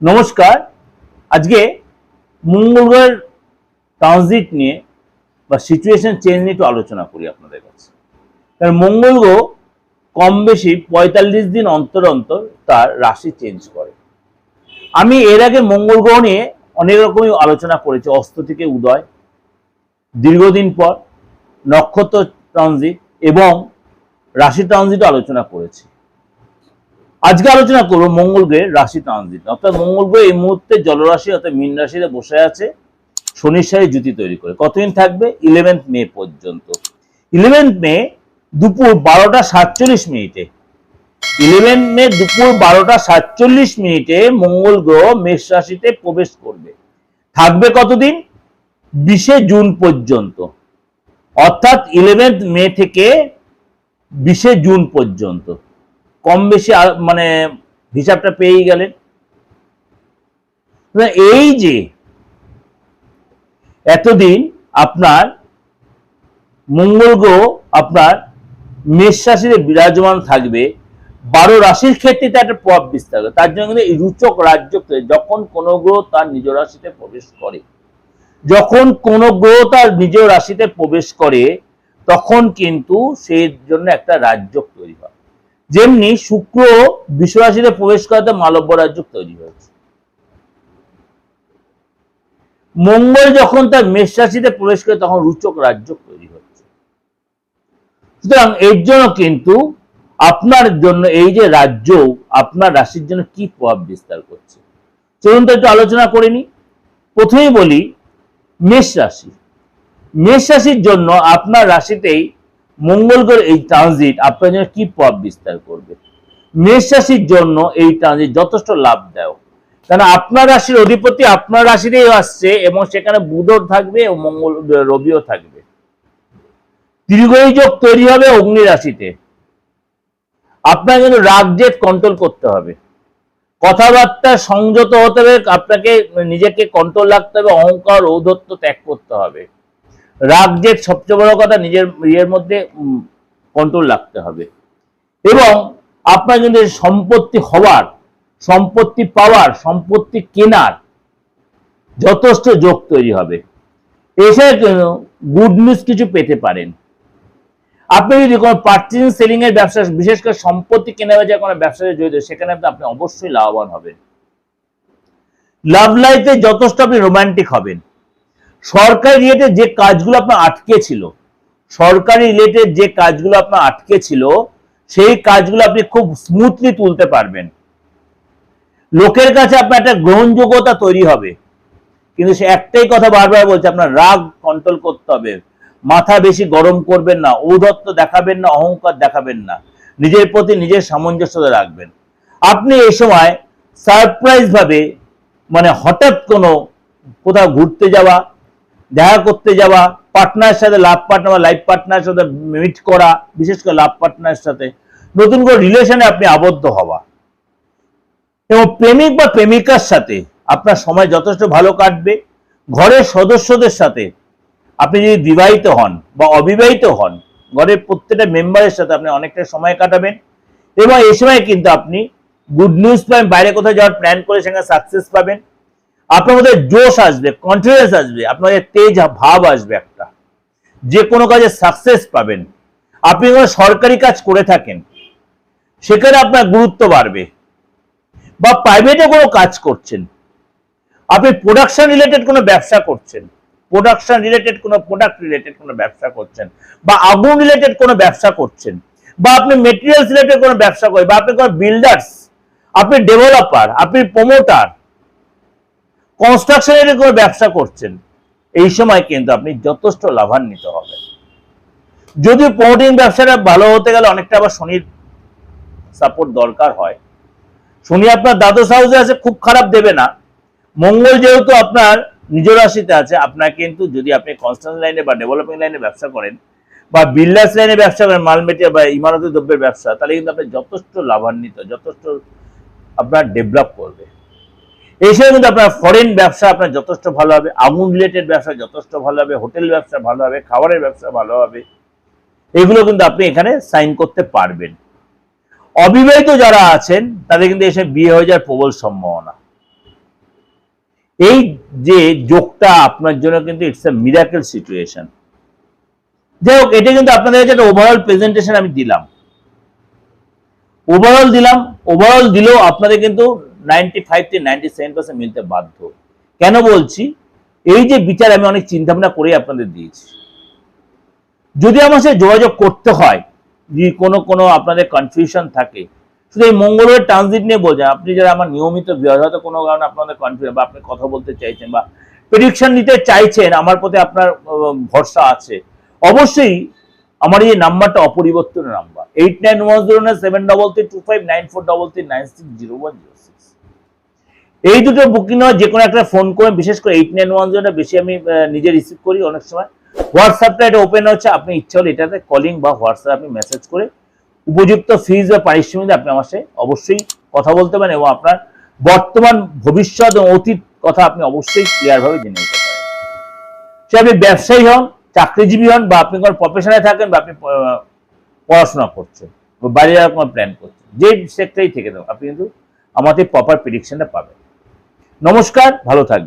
নমস্কার। আজকে মঙ্গল গ্রহের ট্রানজিট নিয়ে বা সিচুয়েশন চেঞ্জ নিয়ে একটু আলোচনা করি আপনাদের কাছে। কারণ মঙ্গল গ্রহ কম বেশি ৪৫ দিন অন্তর অন্তর তার রাশি চেঞ্জ করে। আমি এর আগে মঙ্গল গ্রহ নিয়ে অনেক রকমই আলোচনা করেছি, অস্ত থেকে উদয়, দীর্ঘদিন পর, নক্ষত্র ট্রানজিট এবং রাশি ট্রানজিট আলোচনা করেছি। আজকে আলোচনা করবো মঙ্গল গ্রহের রাশি ট্রানজিট। অর্থাৎ মঙ্গল গ্রহ এই মুহূর্তে জলরাশি অর্থাৎ মীন রাশিতে বসে আছে, শনির সাথে জুতি তৈরি করে। কতদিন থাকবে? 11 মে পর্যন্ত। 11 মে দুপুর 12টা 47 মিনিটে 11 মে দুপুর 12টা 47 মিনিটে মঙ্গল গ্রহ মেষ রাশিতে প্রবেশ করবে। থাকবে কতদিন? 20 জুন পর্যন্ত। অর্থাৎ 11 মে থেকে 20 জুন পর্যন্ত। কম বেশি মানে হিসাবটা পেয়েই গেলেন। এই যে এতদিন আপনার মঙ্গল গ্রহ আপনার মেষ রাশিতে বিরাজমান থাকবে, 12 রাশির ক্ষেত্রে একটা প্রভাব বিস্তার করে। তার জন্য কিন্তু এই রুচক রাজযোগ, যখন কোন গ্রহ তার নিজ রাশিতে প্রবেশ করে, যখন কোন গ্রহ তার নিজ রাশিতে প্রবেশ করে তখন কিন্তু সেই জন্য একটা রাজযোগ তৈরি হয়। যেমনি শুক্র বৃষ রাশিতে প্রবেশ করাতে মালব্য রাজযোগ তৈরি হয়েছে। মঙ্গল যখন তার মেষ রাশিতে প্রবেশ করে তখন রুচক রাজযোগ তৈরি হচ্ছে। সুতরাং এর জন্য কিন্তু আপনার জন্য এই যে রাজযোগ আপনার রাশির জন্য কি প্রভাব বিস্তার করছে চলুন তো একটু আলোচনা করে নি। প্রথমেই বলি মেষ রাশি। মেষ রাশির জন্য আপনার রাশিতেই মঙ্গল গ্রহের এই ট্রানজিট আপনার জন্য কি প্রভাব বিস্তার করবে? মেষ রাশির জন্য এই ট্রানজিট যথেষ্ট লাভদায়ক। কারণ আপনার রাশির অধিপতি আপনার রাশিতেই আসছে এবং সেখানে বুধও থাকবে এবং মঙ্গল রবিও থাকবে। দীর্ঘই যোগ তৈরি হবে অগ্নি রাশিতে। আপনার কিন্তু রাগ জেদ কন্ট্রোল করতে হবে, কথাবার্তা সংযত হতে হবে, আপনাকে নিজেকে কন্ট্রোল রাখতে হবে, অহংকার ঔদ্ধত্য ত্যাগ করতে হবে। রাগ জেদ সবচেয়ে বড় কথা, নিজের ইয়ের মধ্যে কন্ট্রোল রাখতে হবে। এবং আপনার কিন্তু সম্পত্তি হওয়ার, সম্পত্তি পাওয়ার, সম্পত্তি কেনার যথেষ্ট যোগ তৈরি হবে। এছাড়া গুড নিউজ কিছু পেতে পারেন। আপনি যদি কোনো পার্চেজিং সেলিং এর ব্যবসা, বিশেষ করে সম্পত্তি কেনা বেচা কোনো ব্যবসাতে জড়িত, সেখানে আপনি অবশ্যই লাভবান হবেন। লাভ লাইফে যথেষ্ট আপনি রোমান্টিক হবেন। সরকারি রিলেটেড যে কাজগুলো আপনার আটকে ছিল, সরকারি রিলেটেড যে কাজগুলো আপনার আটকে ছিল সেই কাজগুলো আপনি খুব স্মুথলি তুলতে পারবেন। লোকের কাছে আপনার একটা গ্রহণযোগ্যতা তৈরি হবে। কিন্তু সে একটাই কথা বারবার বলছে, আপনার রাগ কন্ট্রোল করতে হবে, মাথা বেশি গরম করবেন না, ঔদ্ধত্য দেখাবেন না, অহংকার দেখাবেন না, নিজের প্রতি নিজের সামঞ্জস্যতা রাখবেন। আপনি এই সময় সারপ্রাইজ ভাবে মানে হঠাৎ কোনো কোথাও ঘুরতে যাওয়া, দেখা করতে যাওয়া, পার্টনারের সাথে লাভ পার্টনার বা লাইফ পার্টনারের সাথে মিট করা, বিশেষ করে লাভ পার্টনারের সাথে নতুন করে রিলেশনে আপনি আবদ্ধ হওয়া এবং প্রেমিক বা প্রেমিকার সাথে আপনার সময় যথেষ্ট ভালো কাটবে। ঘরের সদস্যদের সাথে আপনি যদি বিবাহিত হন বা অবিবাহিত হন, ঘরের প্রত্যেকটা মেম্বারের সাথে আপনি অনেকটা সময় কাটাবেন এবং এই সময় কিন্তু আপনি গুড নিউজ পাবেন। বাইরে কোথাও যাওয়ার প্ল্যান করে সেখানে সাকসেস পাবেন। আপনার মধ্যে জোশ আসবে, কনফিডেন্স আসবে, আপনার তেজ ভাব আসবে, একটা যে কোনো কাজে সাকসেস পাবেন। আপনি কোনো সরকারি কাজ করে থাকেন সেখানে আপনার গুরুত্ব বাড়বে, বা প্রাইভেটে কোনো কাজ করছেন, আপনি প্রোডাকশন রিলেটেড কোনো ব্যবসা করছেন, প্রোডাকশন রিলেটেড কোনো প্রোডাক্ট রিলেটেড কোনো ব্যবসা করছেন, বা আগুন রিলেটেড কোনো ব্যবসা করছেন, বা আপনি মেটেরিয়ালস রিলেটেড কোনো ব্যবসা করেন, বা আপনি কোনো বিল্ডার্স, আপনি ডেভেলপার, আপনি প্রমোটার, কনস্ট্রাকশন রিলেটেড কোনো ব্যবসা করছেন, এই সময় কিন্তু আপনি যথেষ্ট লাভান্বিত হবেন। যদিও প্রমোটিং ব্যবসাটা ভালো হতে গেলে অনেকটা আবার শনির সাপোর্ট দরকার হয়। শনি আপনার দ্বাদশ হাউসে আছে, খুব খারাপ দেবে না। মঙ্গল যেহেতু আপনার নিজ রাশিতে আছে, আপনার কিন্তু যদি আপনি কনস্ট্রাকশন লাইনে বা ডেভেলপিং লাইনে ব্যবসা করেন বা বিল্ডার্স লাইনে ব্যবসা করেন, মাল মেটেরিয়াল বা ইমারতি দ্রব্যের ব্যবসা, তাহলে কিন্তু আপনি যথেষ্ট লাভান্বিত, যথেষ্ট আপনার ডেভেলপ করবে। এই সময় কিন্তু আপনার ফরেন ব্যবসা আপনার যথেষ্ট ভালো হবে, আগুন রিলেটেড ব্যবসা যথেষ্ট ভালো হবে, হোটেল ব্যবসা ভালো হবে, খাবারের ব্যবসা ভালো হবে। এগুলো কিন্তু আপনি এখানে সাইন করতে পারবেন। অবিবাহিত যারা আছেন তাদের কিন্তু এসে বিয়ে হয়ে যাওয়ার প্রবল সম্ভাবনা। এই যে যোগটা আপনার জন্য কিন্তু ইটস এ মিরাকেল সিচুয়েশন। যাই হোক, এটা কিন্তু আপনাদের কাছে একটা ওভারঅল প্রেজেন্টেশন আমি দিলাম, ওভারঅল দিলেও আপনাদের কিন্তু 95 থেকে 97% মিলতে বাধ্য। কেন বলছি? এই যে বিচার আমি অনেক চিন্তা ভাবনা করে আপনাদের দিয়েছি। যদি আমার সাথে যোগাযোগ করতে হয়, যদি কোনো আপনাদের কনফিউশন থাকে, শুধু এই মঙ্গলবার ট্রানজিট নিয়ে বলছেন, আপনি যারা আমার নিয়মিত হয়তো কোনো কারণে আপনাদের কনফিউশন বা আপনি কথা বলতে চাইছেন বা প্রেডিকশন নিতে চাইছেন, আমার প্রতি আপনার ভরসা আছে, অবশ্যই আমার এই নাম্বারটা অপরিবর্তনীয় নাম্বার 891073259433960106। এই দুটো বুকিং হয়, যে কোনো একটা ফোন করে, বিশেষ করে 8910টা বেশি আমি নিজে রিসিভ করি অনেক সময়। হোয়াটসঅ্যাপটা এটা ওপেন হচ্ছে, আপনি ইচ্ছা হলে এটাতে কলিং বা হোয়াটসঅ্যাপ আপনি মেসেজ করে উপযুক্ত ফিজ বা পারিশ্রমিক আপনি আমার সাথে অবশ্যই কথা বলতে পারেন এবং আপনার বর্তমান, ভবিষ্যৎ এবং অতীত কথা আপনি অবশ্যই ক্লিয়ার ভাবে জেনে নিতে পারেন। সে আপনি ব্যবসায়ী হন, চাকরিজীবী হন, বা আপনি কোনো প্রফেশনে থাকেন, বা আপনি পড়াশোনা করছেন, বাইরে যাওয়ার কোনো প্ল্যান করছেন, যে সেক্টরেই থেকে দেন, আপনি কিন্তু আমাদের প্রপার প্রেডিকশনটা পাবেন। নমস্কার, ভালো থাকবেন।